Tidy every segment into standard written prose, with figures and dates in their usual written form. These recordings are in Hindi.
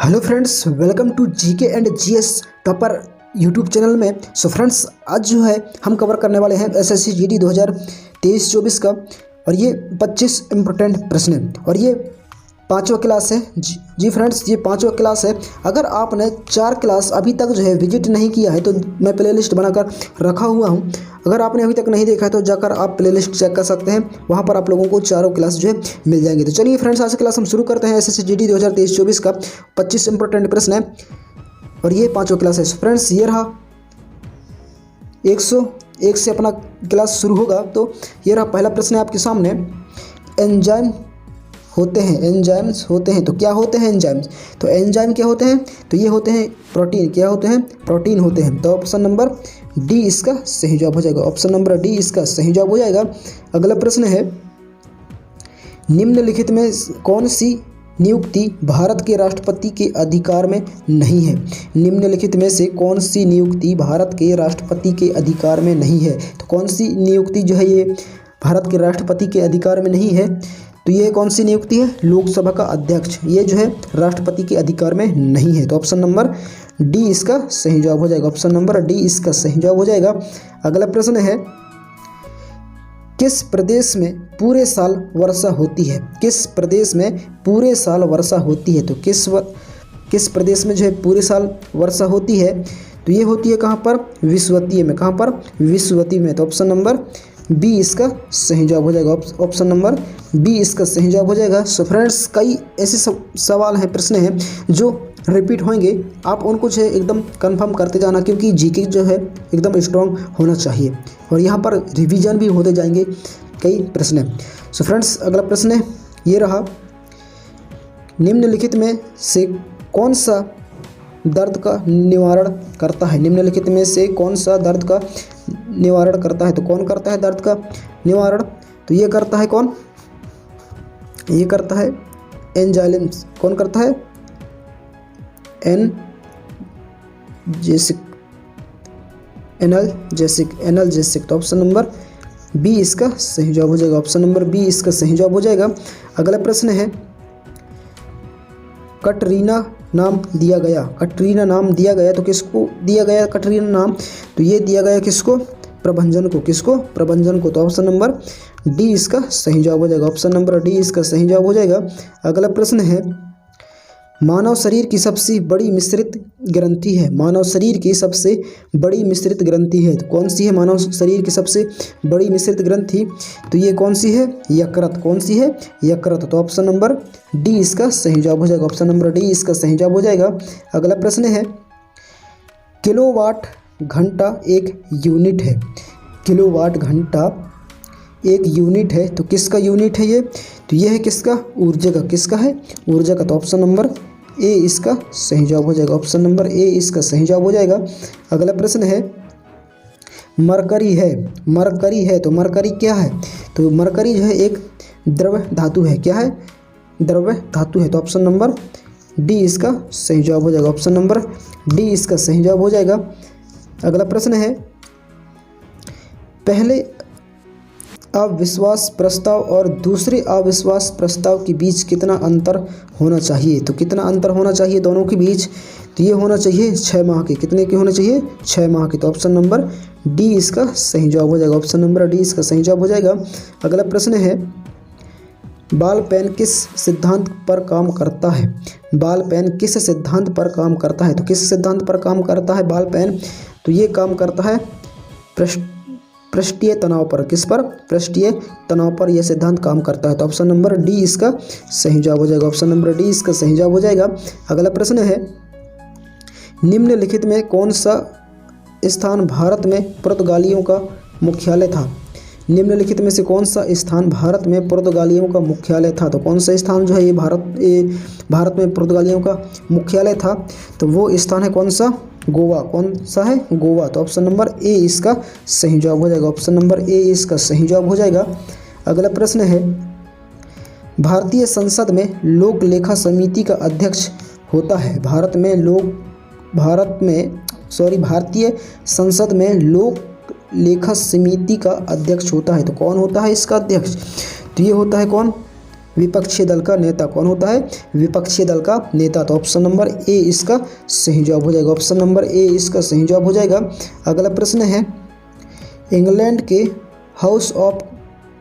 Hello friends, welcome to GK and GS topper YouTube channel में। सो फ्रेंड्स, आज जो है हम कवर करने वाले हैं एसएससी जीडी 2023-24 का, और ये 25 इम्पोर्टेंट प्रश्न है और ये पाँचवा क्लास है। जी फ्रेंड्स, ये पाँचवा क्लास है। अगर आपने 4 क्लास अभी तक जो है विजिट नहीं किया है तो मैं प्लेलिस्ट बनाकर रखा हुआ हूँ। अगर आपने अभी तक नहीं देखा है तो जाकर आप प्लेलिस्ट चेक कर सकते हैं, वहाँ पर आप लोगों को चारों क्लास जो है मिल जाएंगे। तो चलिए फ्रेंड्स, आज की क्लास हम शुरू करते हैं। एसएससी जीडी 2023-24 का 25 इंपॉर्टेंट प्रश्न है और ये पाँचवा क्लास है। फ्रेंड्स, ये रहा 101 से अपना क्लास शुरू होगा। तो ये रहा पहला प्रश्न है आपके सामने। एंजाइम होते हैं, एंजाइम्स होते हैं, तो क्या होते हैं एंजाइम्स? तो एंजाइम क्या होते हैं? तो ये होते हैं प्रोटीन। क्या होते हैं? प्रोटीन होते हैं। तो ऑप्शन नंबर डी इसका सही जवाब हो जाएगा। ऑप्शन नंबर डी इसका सही जवाब हो जाएगा। अगला प्रश्न है, निम्नलिखित में कौन सी नियुक्ति भारत के राष्ट्रपति के अधिकार में नहीं है? निम्नलिखित में से कौन सी नियुक्ति भारत के राष्ट्रपति के अधिकार में नहीं है? तो कौन सी नियुक्ति जो है ये भारत के राष्ट्रपति के अधिकार में नहीं है? तो ये कौन सी नियुक्ति है? लोकसभा का अध्यक्ष। ये जो है राष्ट्रपति के अधिकार में नहीं है। तो ऑप्शन नंबर डी इसका सही जवाब हो जाएगा। ऑप्शन नंबर डी इसका सही जवाब हो जाएगा। अगला प्रश्न है, किस प्रदेश में पूरे साल वर्षा होती है? किस प्रदेश में पूरे साल वर्षा होती है? तो किस प्रदेश में जो है पूरे साल वर्षा होती है? तो ये होती है कहाँ पर? विषुवतीय में। कहाँ पर? विषुवतीय में। तो ऑप्शन नंबर बी इसका सही जवाब हो जाएगा। ऑप्शन नंबर बी इसका सही जवाब हो जाएगा। सो फ्रेंड्स, कई ऐसे सवाल हैं, प्रश्न हैं जो रिपीट होंगे, आप उनको जो है एकदम कंफर्म करते जाना, क्योंकि जीके जो है एकदम स्ट्रांग होना चाहिए और यहाँ पर रिवीजन भी होते जाएंगे कई प्रश्न हैं। सो फ्रेंड्स, अगला प्रश्न है, ये रहा, निम्नलिखित में से कौन सा दर्द का निवारण करता है? निम्नलिखित में से कौन सा दर्द का निवारण करता है? तो कौन करता है दर्द का निवारण? तो ये करता है कौन? ये करता है एंजाइम्स। कौन करता है? एनाल्जेसिक। तो ऑप्शन नंबर बी इसका सही जवाब हो जाएगा। ऑप्शन नंबर बी इसका सही जवाब हो जाएगा। अगला प्रश्न है, कटरीना नाम दिया गया। कटरीना नाम दिया गया, तो किसको दिया गया कटरीना नाम? तो ये दिया गया किसको? प्रभंजन को। किसको? प्रभंजन को। तो ऑप्शन नंबर डी इसका सही जवाब हो जाएगा। ऑप्शन नंबर डी इसका सही जवाब हो जाएगा। अगला प्रश्न है, मानव शरीर की सबसे बड़ी मिश्रित ग्रंथि है। मानव शरीर की सबसे बड़ी मिश्रित ग्रंथि है। तो कौन सी है मानव शरीर की सबसे बड़ी मिश्रित ग्रंथि? तो ये कौन सी है? यकृत। कौन सी है? यकृत। तो ऑप्शन नंबर डी इसका सही जवाब हो जाएगा। ऑप्शन नंबर डी इसका सही जवाब हो जाएगा। अगला प्रश्न है, किलोवाट घंटा एक यूनिट है। किलोवाट घंटा एक यूनिट है, तो किसका यूनिट है ये? तो ये है किसका? ऊर्जा का। किसका है? ऊर्जा का। तो ऑप्शन नंबर ए इसका सही जवाब हो जाएगा। ऑप्शन नंबर ए इसका सही जवाब हो जाएगा। अगला प्रश्न है, मरकरी है। मरकरी है, तो मरकरी क्या है? तो मरकरी जो है एक द्रव धातु है। क्या है? द्रव धातु है। तो ऑप्शन नंबर डी इसका सही जवाब हो जाएगा। ऑप्शन नंबर डी इसका सही जवाब हो जाएगा। अगला प्रश्न है, पहले अविश्वास प्रस्ताव और दूसरे अविश्वास प्रस्ताव के बीच कितना अंतर होना चाहिए? तो कितना अंतर होना चाहिए दोनों के बीच? तो ये होना चाहिए 6 माह के। कितने के होने चाहिए? 6 माह के। तो ऑप्शन नंबर डी इसका सही जवाब हो जाएगा। ऑप्शन नंबर डी इसका सही जवाब हो जाएगा। अगला प्रश्न है, बॉल पेन किस सिद्धांत पर काम करता है? बॉल पेन किस सिद्धांत पर काम करता है? तो किस सिद्धांत पर काम करता है बॉल पेन? तो ये काम करता है पृष्ठीय तनाव पर। किस पर? पृष्ठीय तनाव पर यह सिद्धांत काम करता है। तो ऑप्शन नंबर डी इसका सही जवाब हो जाएगा। ऑप्शन नंबर डी इसका सही जवाब हो जाएगा। अगला प्रश्न है, निम्नलिखित में कौन सा स्थान भारत में पुर्तगालियों का मुख्यालय था? निम्नलिखित में से कौन सा स्थान भारत में पुर्तगालियों का मुख्यालय था? तो कौन सा स्थान जो है ये भारत में पुर्तगालियों का मुख्यालय था? तो वो स्थान है कौन सा? गोवा। कौन सा है? गोवा। तो ऑप्शन नंबर ए इसका सही जवाब हो जाएगा। ऑप्शन नंबर ए इसका सही जवाब हो जाएगा। अगला प्रश्न है, भारतीय संसद में लोक लेखा समिति का अध्यक्ष होता है। भारतीय संसद में लोक लेखा समिति का अध्यक्ष होता है। तो कौन होता है इसका अध्यक्ष? तो ये होता है कौन? विपक्षी दल का नेता कौन होता है? विपक्षी दल का नेता। तो ऑप्शन नंबर ए इसका सही जवाब हो जाएगा। ऑप्शन नंबर ए इसका सही जवाब हो जाएगा। अगला प्रश्न है, इंग्लैंड के हाउस ऑफ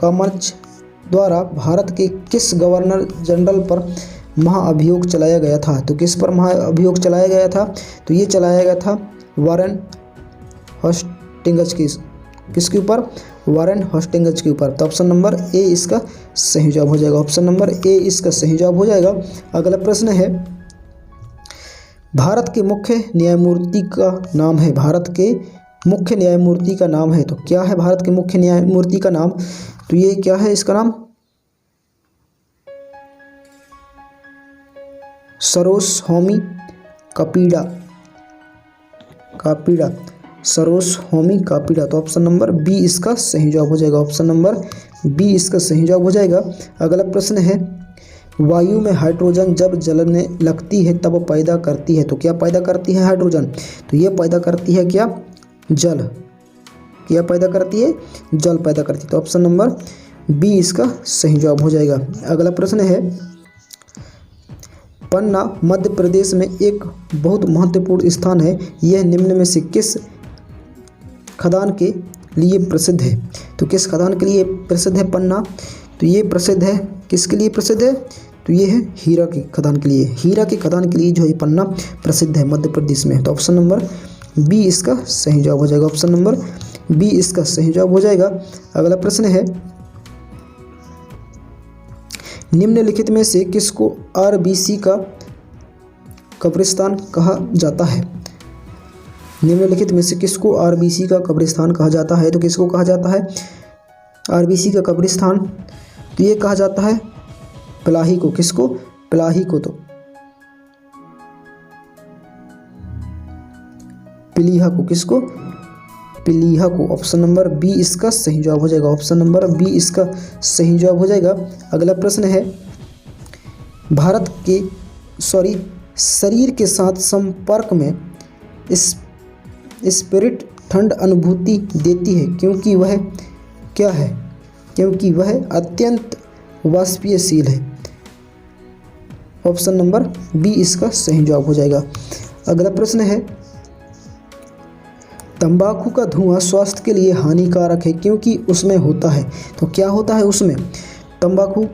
कॉमन्स द्वारा भारत के किस गवर्नर जनरल पर महाअभियोग चलाया गया था? तो किस पर महाअभियोग चलाया गया था? तो ये चलाया गया था वारेन हेस्टिंग्स की, किसके ऊपर? वारेन हेस्टिंग्स के ऊपर। तो ऑप्शन नंबर ए इसका सही जवाब हो जाएगा। ऑप्शन नंबर ए इसका सही जवाब हो जाएगा। अगला प्रश्न है, भारत के मुख्य न्यायमूर्ति का नाम है, भारत के मुख्य न्यायमूर्ति का नाम है। तो क्या है भारत के मुख्य न्यायमूर्ति का नाम? तो ये क्या है इसका नाम? सरोजहोमी कापिडा, सरोजहोमी कापिडा। तो ऑप्शन नंबर बी इसका सही जवाब हो जाएगा। ऑप्शन नंबर बी इसका सही जवाब हो जाएगा। अगला प्रश्न है, वायु में हाइड्रोजन जब जलने लगती है तब पैदा करती है। तो क्या पैदा करती है हाइड्रोजन? तो ये पैदा करती है क्या? जल। क्या पैदा करती है? जल पैदा करती है। तो ऑप्शन नंबर बी इसका सही जवाब हो जाएगा। अगला प्रश्न है, पन्ना मध्य प्रदेश में एक बहुत महत्वपूर्ण स्थान है, यह निम्न में से किस खदान के लिए प्रसिद्ध है? तो किस खदान के लिए प्रसिद्ध है पन्ना? तो ये प्रसिद्ध है, किसके लिए प्रसिद्ध है? तो ये है हीरा की खदान के लिए। हीरा की खदान के लिए जो है पन्ना प्रसिद्ध है मध्य प्रदेश में। तो ऑप्शन नंबर बी इसका सही जवाब हो जाएगा। ऑप्शन नंबर बी इसका सही जवाब हो जाएगा। अगला प्रश्न है, निम्नलिखित में से किसको आरबीसी का कब्रिस्तान कहा जाता है? निम्नलिखित में से किसको आरबीसी का कब्रिस्तान कहा जाता है? तो किसको कहा जाता है आरबीसी का कब्रिस्तान? तो ये कहा जाता है प्लाही को। किसको? प्लाही को। तो पिलीहा को। किसको? पिलीहा को। ऑप्शन नंबर बी इसका सही जवाब हो जाएगा। ऑप्शन नंबर बी इसका सही जवाब हो जाएगा। अगला प्रश्न है, भारत के शरीर के साथ संपर्क में स्पिरिट ठंड अनुभूति देती है क्योंकि वह क्या है? क्योंकि वह अत्यंत वाष्पशील है। ऑप्शन नंबर बी इसका सही जवाब हो जाएगा। अगला प्रश्न है, तंबाकू का धुआं स्वास्थ्य के लिए हानिकारक है क्योंकि उसमें होता है। तो क्या होता है उसमें? तंबाकू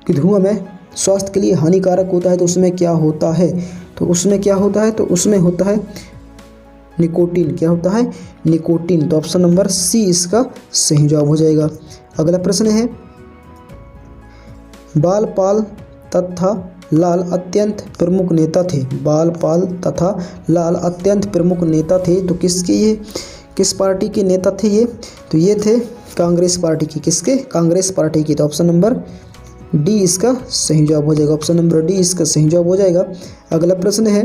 के धुआं में स्वास्थ्य के लिए हानिकारक होता है। तो उसमें क्या होता है? तो उसमें क्या होता है? तो उसमें होता है निकोटीन। क्या होता है? निकोटीन। तो ऑप्शन नंबर सी इसका सही जवाब हो जाएगा। अगला प्रश्न है, बालपाल तथा लाल अत्यंत प्रमुख नेता थे। बालपाल तथा लाल अत्यंत प्रमुख नेता थे। तो किस पार्टी के नेता थे ये? तो ये थे कांग्रेस पार्टी की। किसके? कांग्रेस पार्टी की। तो ऑप्शन नंबर डी इसका सही जवाब हो जाएगा। ऑप्शन नंबर डी इसका सही जवाब हो जाएगा। अगला प्रश्न है,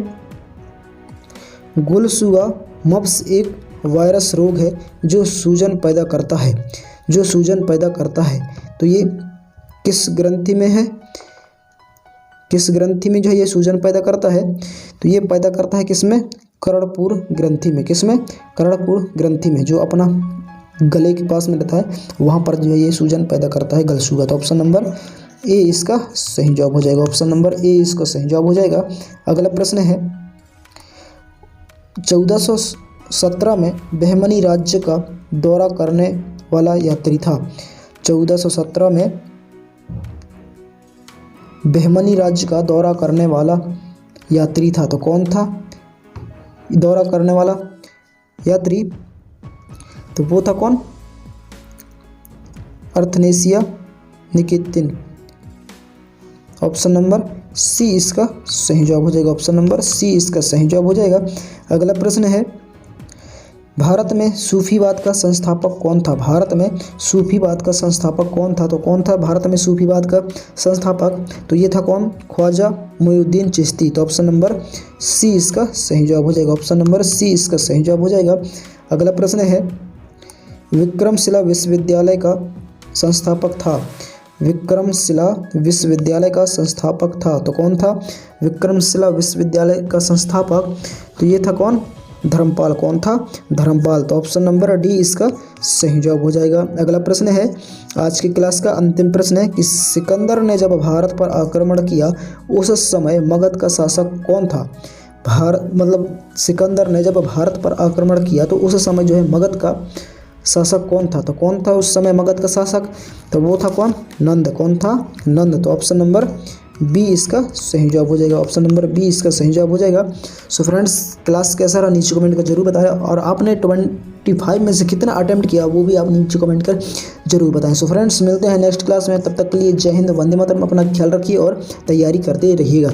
गुलसुआ मप्स एक वायरस रोग है जो सूजन पैदा करता है। जो सूजन पैदा करता है। तो ये किस ग्रंथि में है? किस ग्रंथि में जो है ये सूजन पैदा करता है? तो ये पैदा करता है किसमें? कर्णपुर ग्रंथि में। किसमें? कर्णपुर ग्रंथि में, जो अपना गले के पास में रहता है वहाँ पर जो है ये सूजन पैदा करता है गलसूगा। तो ऑप्शन नंबर ए इसका सही जवाब हो जाएगा। ऑप्शन नंबर ए इसका सही जवाब हो जाएगा। अगला प्रश्न है, 1417 में बहमनी राज्य का दौरा करने वाला यात्री था। 1417 में बहमनी राज्य का दौरा करने वाला यात्री था। तो कौन था दौरा करने वाला यात्री? तो वो था कौन? अर्थनेसिया निकेतिन। ऑप्शन नंबर सी इसका सही जवाब हो जाएगा। ऑप्शन नंबर सी इसका सही जवाब हो जाएगा। अगला प्रश्न है, भारत में सूफीवाद का संस्थापक कौन था? भारत में सूफीवाद का संस्थापक कौन था? तो कौन था भारत में सूफीवाद का संस्थापक? तो ये था कौन? ख्वाजा मोइनुद्दीन चिश्ती। तो ऑप्शन नंबर सी इसका सही जवाब हो जाएगा। ऑप्शन नंबर सी इसका सही जवाब हो जाएगा। अगला प्रश्न है, विक्रमशिला विश्वविद्यालय का संस्थापक था। विक्रमशिला विश्वविद्यालय का संस्थापक था। तो कौन था विक्रमशिला विश्वविद्यालय का संस्थापक? तो ये था कौन? धर्मपाल कौन था? धर्मपाल। तो ऑप्शन नंबर डी इसका सही जवाब हो जाएगा। अगला प्रश्न है, आज की क्लास का अंतिम प्रश्न है कि सिकंदर ने जब भारत पर आक्रमण किया उस समय मगध का शासक कौन था? सिकंदर ने जब भारत पर आक्रमण किया तो उस समय जो है मगध का शासक कौन था? तो कौन था उस समय मगध का शासक? तो वो था कौन? नंद। कौन था? नंद। तो ऑप्शन नंबर बी इसका सही जवाब हो जाएगा। ऑप्शन नंबर बी इसका सही जवाब हो जाएगा। सो फ्रेंड्स, क्लास कैसा रहा नीचे कमेंट कर जरूर बताएं, और आपने 25 में से कितना अटेम्प्ट किया वो भी आप नीचे कमेंट कर जरूर बताएं। सो फ्रेंड्स, मिलते हैं नेक्स्ट क्लास में, तब तक के लिए जय हिंद, वंदे मातरम। अपना ख्याल रखिए और तैयारी करते रहिएगा।